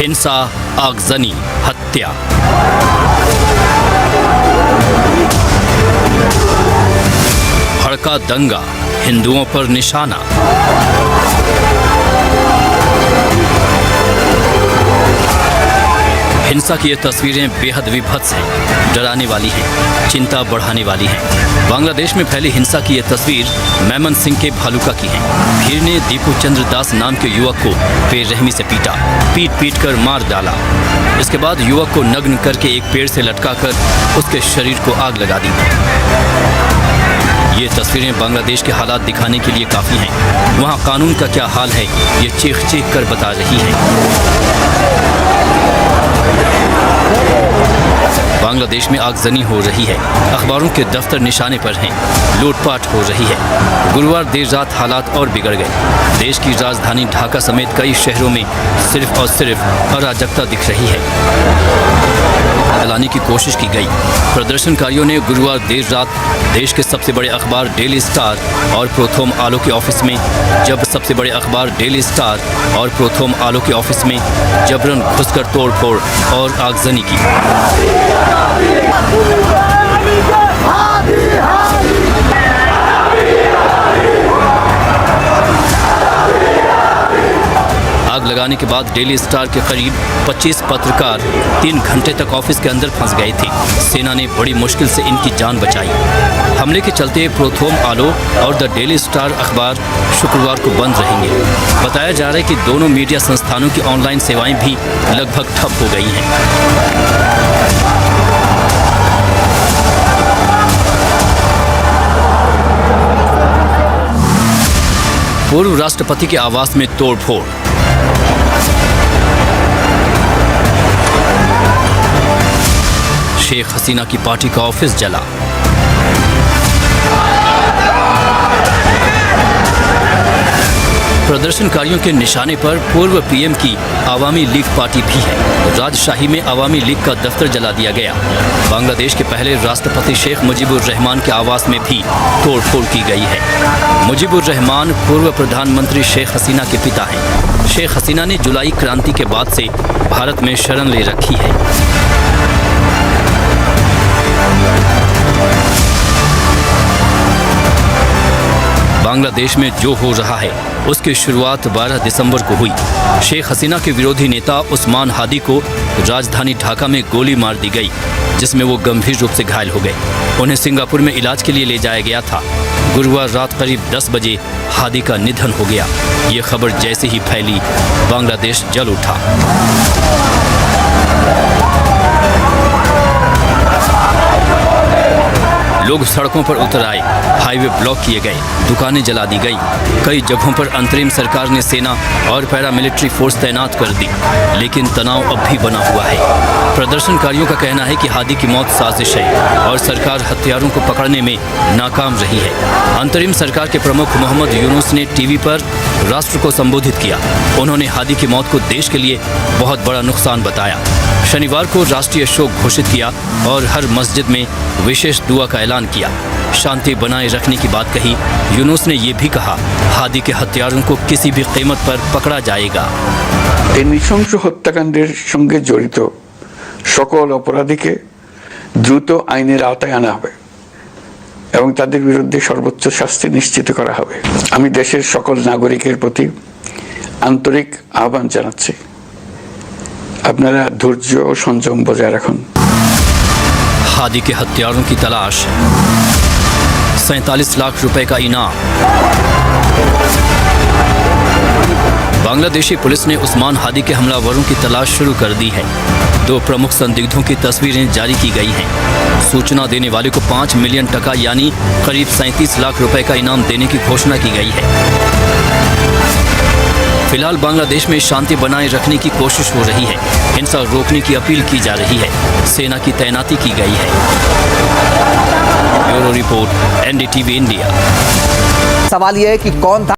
हिंसा, आगजनी, हत्या। भड़का दंगा, हिंदुओं पर निशाना। हिंसा की ये तस्वीरें बेहद विभत्स हैं, डराने वाली हैं, चिंता बढ़ाने वाली हैं। बांग्लादेश में फैली हिंसा की ये तस्वीर मेमन सिंह के भालुका की है। भीड़ ने दीपू चंद्र दास नाम के युवक को बेरहमी से पीटा, पीट कर मार डाला। इसके बाद युवक को नग्न करके एक पेड़ से लटकाकर उसके शरीर को आग लगा दी। ये तस्वीरें बांग्लादेश के हालात दिखाने के लिए काफ़ी हैं। वहाँ कानून का क्या हाल है, ये चीख चीख कर बता रही है। बांग्लादेश में आगजनी हो रही है, अखबारों के दफ्तर निशाने पर हैं, लूटपाट हो रही है। गुरुवार देर रात हालात और बिगड़ गए। देश की राजधानी ढाका समेत कई शहरों में सिर्फ और सिर्फ अराजकता दिख रही है। फैलाने की कोशिश की गई। प्रदर्शनकारियों ने गुरुवार देर रात देश के सबसे बड़े अखबार डेली स्टार और प्रोथोम आलो के ऑफिस में जबरन घुसकर तोड़फोड़ और आगजनी की। आग लगाने के बाद डेली स्टार के करीब 25 पत्रकार 3 घंटे तक ऑफिस के अंदर फंस गए थे। सेना ने बड़ी मुश्किल से इनकी जान बचाई। हमले के चलते प्रोथोम आलो और द डेली स्टार अखबार शुक्रवार को बंद रहेंगे। बताया जा रहा है कि दोनों मीडिया संस्थानों की ऑनलाइन सेवाएं भी लगभग ठप हो गई हैं। पूर्व राष्ट्रपति के आवास में तोड़फोड़। शेख हसीना की पार्टी का ऑफिस जला। प्रदर्शनकारियों के निशाने पर पूर्व पीएम की आवामी लीग पार्टी भी है। राजशाही में आवामी लीग का दफ्तर जला दिया गया। बांग्लादेश के पहले राष्ट्रपति शेख मुजीबुर रहमान के आवास में भी तोड़फोड़ की गई है। मुजीबुर रहमान पूर्व प्रधानमंत्री शेख हसीना के पिता हैं। शेख हसीना ने जुलाई क्रांति के बाद से भारत में शरण ले रखी है। बांग्लादेश में जो हो रहा है उसकी शुरुआत 12 दिसंबर को हुई। शेख हसीना के विरोधी नेता उस्मान हादी को राजधानी ढाका में गोली मार दी गई, जिसमें वो गंभीर रूप से घायल हो गए। उन्हें सिंगापुर में इलाज के लिए ले जाया गया था। गुरुवार रात करीब 10 बजे हादी का निधन हो गया। ये खबर जैसे ही फैली, बांग्लादेश जल उठा। लोग सड़कों पर उतर आए, हाईवे ब्लॉक किए गए, दुकानें जला दी गई। कई जगहों पर अंतरिम सरकार ने सेना और पैरामिलिट्री फोर्स तैनात कर दी, लेकिन तनाव अब भी बना हुआ है। प्रदर्शनकारियों का कहना है कि हादी की मौत साजिश है और सरकार हत्यारों को पकड़ने में नाकाम रही है। अंतरिम सरकार के प्रमुख मोहम्मद यूनुस ने टीवी पर राष्ट्र को संबोधित किया। उन्होंने हादी की मौत को देश के लिए बहुत बड़ा नुकसान बताया। शनिवार को राष्ट्रीय शोक घोषित किया और हर मस्जिद में विशेष दुआ का ऐलान किया। शांति बनाए रखने की बात कही। यूनुस ने यह भी कहा, हादी के हत्यारों को किसी भी कीमत पर पकड़ा जाएगा। नृशंस हत्याकांडेर संगे जड़ित सकल अपराधीके द्रुत आईनेर आवताय आना होबे एवं तादेर बिरुद्धे सर्वोच्च शास्ति निश्चित करा होबे। आमी देशेर सकल नागरिकेर प्रति आंतरिक आह्वान जानाচ্ছি, আপনারা ধৈর্য ও সংযম বজায় রাখুন। हादी के हत्यारों की तलाश, 47 लाख रुपए का इनाम। बांग्लादेशी पुलिस ने उस्मान हादी के हमलावरों की तलाश शुरू कर दी है। 2 प्रमुख संदिग्धों की तस्वीरें जारी की गई हैं। सूचना देने वाले को 5 मिलियन टका यानी करीब 37 लाख रुपए का इनाम देने की घोषणा की गई है। फिलहाल बांग्लादेश में शांति बनाए रखने की कोशिश हो रही है। हिंसा रोकने की अपील की जा रही है। सेना की तैनाती की गई है। Bureau report, NDTV India. सवाल यह है कि कौन था